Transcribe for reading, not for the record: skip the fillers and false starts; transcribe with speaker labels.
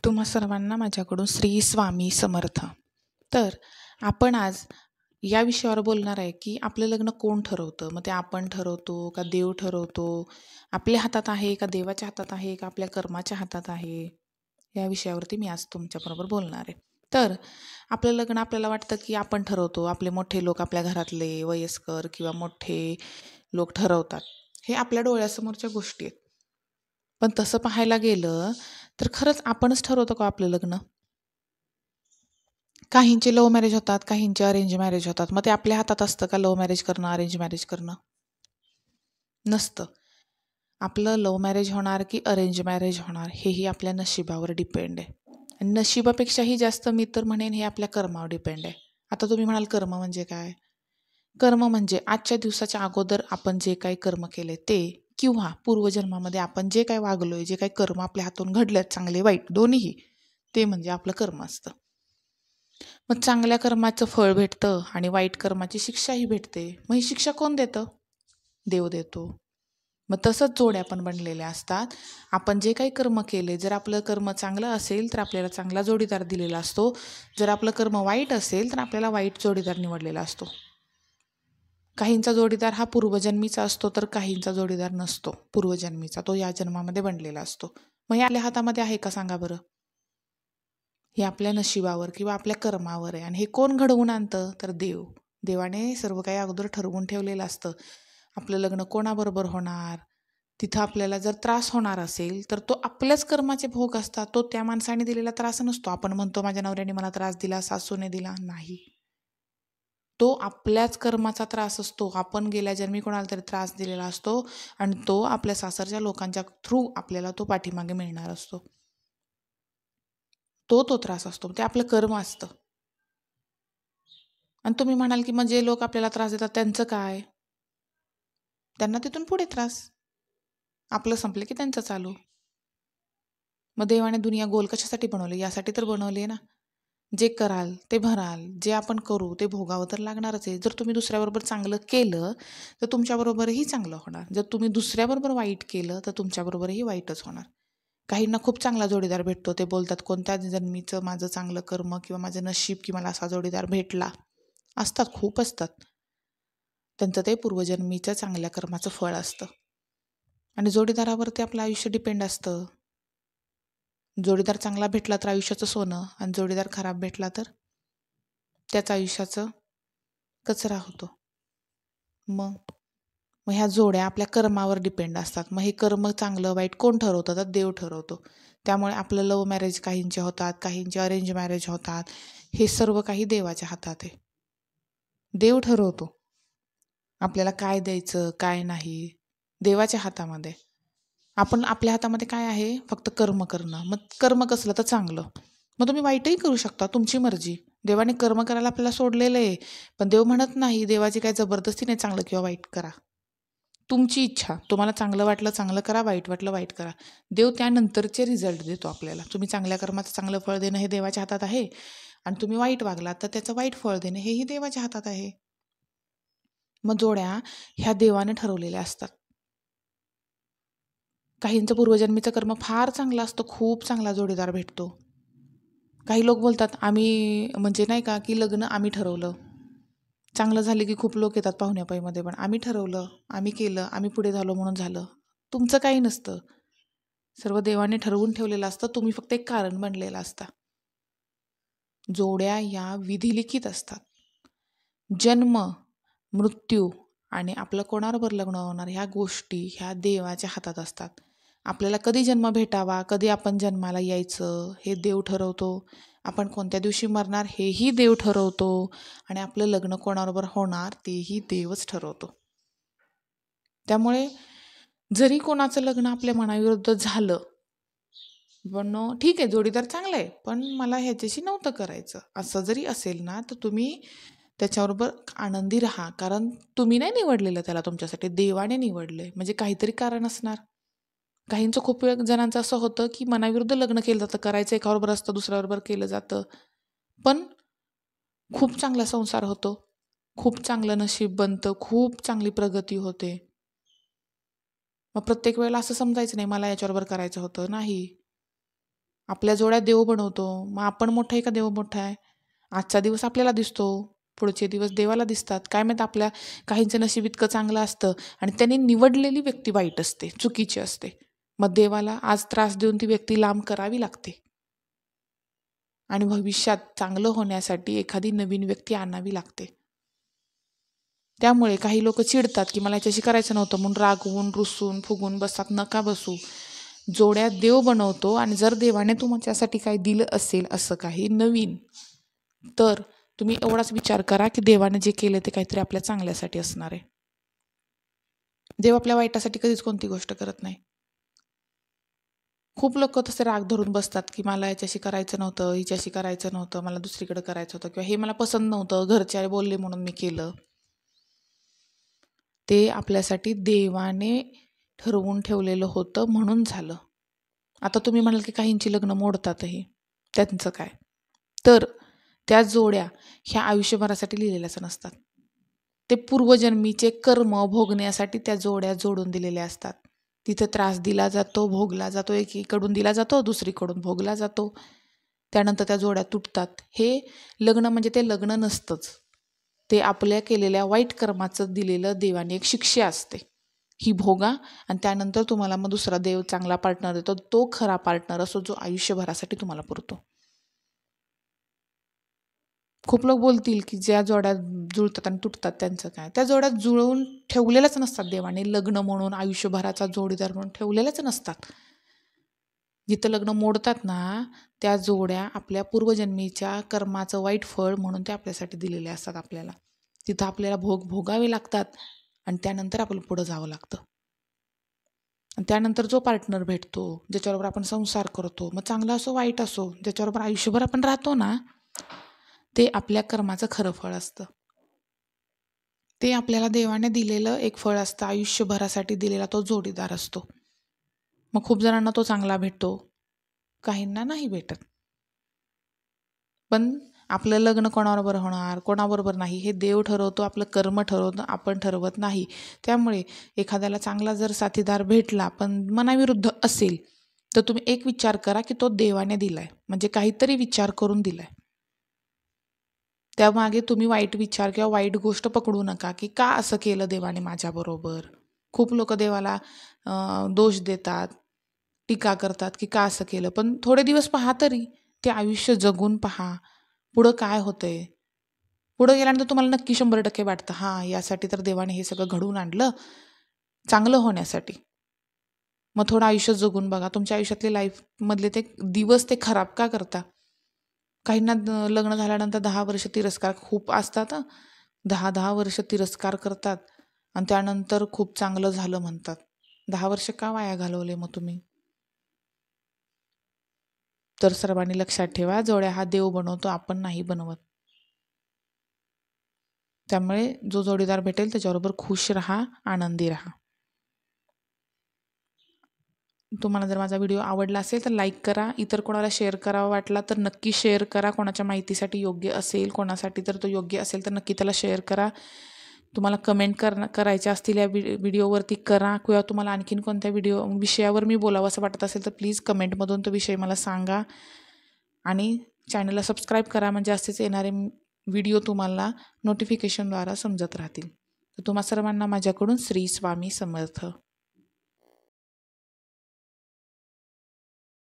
Speaker 1: तुम्हा सर्वांना माझ्याकडून श्री स्वामी समर्थ. तर आपण आज या विषयावर बोलणार आहे की आपलं लग्न कोण ठरवतं. मग ते आपण ठरवतो का देव ठरवतो, आपल्या हातात आहे का देवाच्या हातात आहे का आपल्या कर्माच्या हातात आहे, या विषयावरती मी आज तुमच्याबरोबर बोलणार आहे. तर आपलं लग्न आपल्याला वाटतं की आपण ठरवतो, आपले मोठे लोक, आपल्या घरातले वयस्कर किंवा मोठे लोक ठरवतात. हे आपल्या डोळ्यासमोरच्या गोष्टी आहेत. पण तसं पाहायला गेलं तर खरंच आपणच ठरवतो का आपलं लग्न? काहींचे लव्ह मॅरेज होतात, काहींचे अरेंज मॅरेज होतात. मग ते आपल्या हातात असतं का लव्ह मॅरेज करणं, अरेंज मॅरेज करणं? नसतं. आपलं लव्ह मॅरेज होणार की अरेंज मॅरेज होणार हेही आपल्या नशिबावर डिपेंड आहे. आणि नशिबापेक्षाही जास्त मी तर म्हणेन हे आपल्या कर्मावर डिपेंड आहे. आता तुम्ही म्हणाल कर्म म्हणजे काय? कर्म म्हणजे आजच्या दिवसाच्या अगोदर आपण जे काही कर्म केले ते, किंवा पूर्वजन्मामध्ये आपण जे काही वागलोय, जे काही कर्म आपल्या हातून घडलेत, चांगले वाईट दोन्हीही, ते म्हणजे आपलं कर्म असतं. मग चांगल्या कर्माचं फळ भेटतं आणि वाईट कर्माची शिक्षाही भेटते. मग ही शिक्षा कोण देतं? देव देतो. मग तसंच जोड्या पण बनलेल्या असतात. आपण जे काही कर्म केले, जर आपलं कर्म चांगलं असेल तर आपल्याला चांगला जोडीदार दिलेला असतो. जर आपलं कर्म वाईट असेल तर आपल्याला वाईट जोडीदार निवडलेला असतो. काहींचा जोडीदार हा पूर्वजन्मीचा असतो तर काहींचा जोडीदार नसतो पूर्वजन्मीचा, तो या जन्मामध्ये बनलेला असतो. मग हे आपल्या हातामध्ये आहे का सांगा बरं? हे आपल्या नशिबावर किंवा आपल्या कर्मावर आहे. आणि हे कोण घडवून आणतं? तर देव. देवाने सर्व काही अगोदर ठरवून ठेवलेलं असतं. आपलं लग्न कोणाबरोबर होणार, तिथं आपल्याला जर त्रास होणार असेल तर तो आपल्याच कर्माचे भोग असतात. तो त्या माणसाने दिलेला त्रास नसतो. आपण म्हणतो माझ्या नवऱ्याने मला त्रास दिला, सासूने दिला, नाही. तो आपल्याच कर्माचा त्रास असतो. आपण गेल्या जन्मी कोणाला तरी त्रास दिलेला असतो आणि तो आपल्या सासरच्या लोकांच्या थ्रू आपल्याला तो पाठीमागे मिळणार असतो. तो त्रास असतो, ते आपलं कर्म असतं. आणि तुम्ही म्हणाल की मग जे लोक आपल्याला त्रास देतात त्यांचं काय? त्यांना तिथून पुढे त्रास. आपलं संपलं की त्यांचं चालू. मग देवाने दुनिया गोल कशासाठी बनवली? यासाठी तर बनवली आहे ना. जे कराल ते भराल, जे आपण करू ते भोगावं तर लागणारच आहे. जर तुम्ही दुसऱ्याबरोबर चांगलं केलं तर तुमच्याबरोबरही चांगलं होणार. जर तुम्ही दुसऱ्याबरोबर वाईट केलं तर तुमच्याबरोबरही वाईटच होणार. काहींना खूप चांगला जोडीदार भेटतो. ते बोलतात कोणत्या जन्मीचं माझं चांगलं कर्म किंवा माझं नशीब की मला असा जोडीदार भेटला. असतात, खूप असतात. त्यांचं ते पूर्वजन्मीचं चांगल्या कर्माचं फळ असतं. आणि जोडीदारावरती आपलं आयुष्य डिपेंड असतं. जोडीदार चांगला भेटला तर आयुष्याचं सोनं, आणि जोडीदार खराब भेटला तर त्याच आयुष्याचं कचरा होतो. मग मग ह्या जोड्या आपल्या कर्मावर डिपेंड असतात. मग हे कर्म चांगलं वाईट कोण ठरवतं? तर देव ठरवतो. त्यामुळे आपलं लव्ह मॅरेज काहींचे होतात, काहींचे अरेंज मॅरेज होतात. हे सर्व काही देवाच्या हातात आहे. देव ठरवतो आपल्याला काय द्यायचं काय नाही, देवाच्या हातामध्ये. आपण आपल्या हातामध्ये काय आहे? फक्त कर्म करणं. मग कर्म कसलं? तर चांगलं. मग तुम्ही वाईटही करू शकता, तुमची मर्जी. देवाने कर्म करायला आपल्याला सोडलेलं आहे. पण देव म्हणत नाही, देवाची काही जबरदस्ती नाही चांगलं किंवा वाईट करा. तुमची इच्छा. तुम्हाला चांगलं वाटलं चांगलं करा, वाईट वाटलं वाईट करा. देव त्यानंतरचे रिझल्ट देतो आपल्याला. तुम्ही चांगल्या कर्माचं चांगलं फळ देणं हे देवाच्या हातात आहे, आणि तुम्ही वाईट वागलात तर त्याचं वाईट फळ देणं हेही देवाच्या हातात आहे. मग जोड्या ह्या देवाने ठरवलेल्या असतात. काहींचं पूर्वजन्मीचं कर्म फार चांगलं असतं, खूप चांगला जोडीदार भेटतो. काही लोक बोलतात आम्ही म्हणजे नाही का की लग्न आम्ही ठरवलं. चांगलं झालं की खूप लोक येतात पाहुण्यापाईमध्ये, पण आम्ही ठरवलं, आम्ही केलं, आम्ही पुढे झालो म्हणून झालं. तुमचं काही नसतं. सर्व देवाने ठरवून ठेवलेलं असतं. तुम्ही फक्त एक कारण बनलेलं असता. जोड्या या विधिलिखित असतात. जन्म, मृत्यू आणि आपलं कोणाबरोबर लग्न होणार ह्या गोष्टी ह्या देवाच्या हातात असतात. आपल्याला कधी जन्म भेटावा, कधी आपण जन्माला यायचं हे देव ठरवतो. आपण कोणत्या दिवशी मरणार हेही देव ठरवतो. आणि आपलं लग्न कोणाबरोबर होणार तेही देवच ठरवतो. त्यामुळे जरी कोणाचं लग्न आपल्या मनाविरुद्ध झालं, पण ठीक आहे जोडीदार चांगला आहे पण मला ह्याच्याशी नव्हतं करायचं, असं जरी असेल ना, तर तुम्ही त्याच्याबरोबर आनंदी राहा. कारण तुम्ही नाही निवडलेलं त्याला, तुमच्यासाठी देवाने निवडले. म्हणजे काहीतरी कारण असणार. काहींचं खूप वेळ जणांचं असं होतं की मनाविरुद्ध लग्न केलं जातं, करायचं एकाबरोबर असतं, दुसऱ्याबरोबर केलं जातं, पण खूप चांगला संसार होतो, खूप चांगलं नशीब बनतं, खूप चांगली प्रगती होते. मग प्रत्येक वेळेला असं समजायचं नाही मला याच्याबरोबर करायचं होतं, नाही. आपल्या जोड्या देव बनवतो. मग आपण मोठा आहे का देव मोठा आहे? आजचा दिवस आपल्याला दिसतो, पुढचे दिवस देवाला दिसतात. काय माहीत आपल्या काहींचं नशीब इतकं चांगलं असतं आणि त्यांनी निवडलेली व्यक्ती वाईट असते, चुकीची असते. मग देवाला आज त्रास देऊन ती व्यक्ती लांब करावी लागते आणि भविष्यात चांगलं होण्यासाठी एखादी नवीन व्यक्ती आणावी लागते. त्यामुळे काही लोक चिडतात की मला याच्याशी करायचं नव्हतं म्हणून रागवून, रुसून, फुगून बसतात. नका बसू. जोड्या देव बनवतो आणि जर देवाने तुमच्यासाठी काही दिलं असेल असं काही नवीन, तर तुम्ही एवढाच विचार करा की देवाने जे केले ते काहीतरी आपल्या चांगल्यासाठी असणार आहे. देव आपल्या वाईटासाठी कधीच कोणती गोष्ट करत नाही. खूप लोक तसे राग धरून बसतात की मला याच्याशी करायचं नव्हतं, हिच्याशी करायचं नव्हतं, मला दुसरीकडे करायचं होतं, किंवा हे मला पसंत नव्हतं, घरचे बोलले म्हणून मी केलं. ते आपल्यासाठी देवाने ठरवून ठेवलेलं होतं म्हणून झालं. आता तुम्ही म्हणाल की काहींची लग्न मोडतातही, त्यांचं काय? तर त्या जोड्या ह्या आयुष्यभरासाठी लिहिलेल्याच नसतात. ते पूर्वजन्मीचे कर्म भोगण्यासाठी त्या जोड्या जोडून दिलेल्या असतात. तिथे त्रास दिला जातो, भोगला जातो, एकीकडून दिला जातो, दुसरीकडून भोगला जातो. त्यानंतर त्या जोड्या तुटतात. हे लग्न म्हणजे ते लग्न नसतंच. ते आपल्या केलेल्या वाईट कर्माचं दिलेलं देवाने एक शिक्षा असते. ही भोगा आणि त्यानंतर तुम्हाला मग दुसरा देव चांगला पार्टनर देतो, तो खरा पार्टनर असो जो आयुष्यभरासाठी तुम्हाला पुरतो. खूप लोक बोलतील की ज्या जोड्या जुळतात आणि तुटतात त्यांचं काय? त्या जोड्या जुळवून ठेवलेल्याच नसतात देवाने. लग्न म्हणून आयुष्यभराचा जोडीदार म्हणून ठेवलेल्याच नसतात. जिथं लग्न मोडतात ना, त्या जोड्या आपल्या पूर्वजन्मीच्या कर्माचं वाईट फळ म्हणून ते आपल्यासाठी दिलेले असतात आपल्याला. तिथं आपल्याला भोगावे लागतात आणि त्यानंतर आपलं पुढं जावं लागतं. आणि त्यानंतर जो पार्टनर भेटतो, ज्याच्याबरोबर आपण संसार करतो, मग चांगला असो वाईट असो, ज्याच्याबरोबर आयुष्यभर आपण राहतो ना, ते आपल्या कर्माचं खरं फळ असतं. ते आपल्याला देवाने दिलेलं एक फळ असतं, आयुष्यभरासाठी दिलेला तो जोडीदार असतो. मग खूप जणांना तो चांगला भेटतो, काहींना नाही भेटत. पण आपलं लग्न कोणाबरोबर होणार, कोणाबरोबर नाही, हे देव ठरवतो, आपलं कर्म ठरवतं, आपण ठरवत नाही. त्यामुळे एखाद्याला चांगला जर साथीदार भेटला पण मनाविरुद्ध असेल, तर तुम्ही एक विचार करा की तो देवाने दिलाय, म्हणजे काहीतरी विचार करून दिलाय. त्यामागे तुम्ही वाईट विचार किंवा वाईट गोष्ट पकडू नका की का असं केलं देवाने माझ्याबरोबर. खूप लोक देवाला दोष देतात, टीका करतात की का असं केलं. पण थोडे दिवस पहा तरी, ते आयुष्य जगून पहा, पुढं काय होतंय. पुढं गेल्यानंतर तुम्हाला नक्की 100% वाटतं, हां, यासाठी तर देवाने हे सगळं घडवून आणलं, चांगलं होण्यासाठी. मग थोडं आयुष्य जगून बघा. तुमच्या आयुष्यातले लाईफमधले ते दिवस ते खराब का करता? काहींना लग्न झाल्यानंतर 10 वर्ष तिरस्कार खूप असतात. 10 वर्ष तिरस्कार करतात आणि त्यानंतर खूप चांगलं झालं म्हणतात. 10 वर्ष का वाया घालवले मग तुम्ही? तर सर्वांनी लक्षात ठेवा, जोड्या हा देव बनवतो, आपण नाही बनवत. त्यामुळे जो जोडीदार भेटेल त्याच्याबरोबर खुश राहा, आनंदी राहा. तुम्हाला जर माझा व्हिडिओ आवडला असेल तर लाईक करा. इतर कोणाला शेअर करावा वाटला तर नक्की शेअर करा. कोणाच्या माहितीसाठी योग्य असेल, कोणासाठी तर तो योग्य असेल तर नक्की त्याला शेअर करा. तुम्हाला कमेंट करायच्या असतील या व्हिडिओवरती करा, किंवा तुम्हाला आणखीन कोणत्या विषयावर मी बोलावं असं वाटत असेल तर प्लीज कमेंटमधून तो विषय मला सांगा. आणि चॅनलला सबस्क्राईब करा, म्हणजे असेच येणारे व्हिडिओ तुम्हाला नोटिफिकेशनद्वारा समजत राहतील. तर तुम्हा सर्वांना माझ्याकडून श्री स्वामी समर्थ.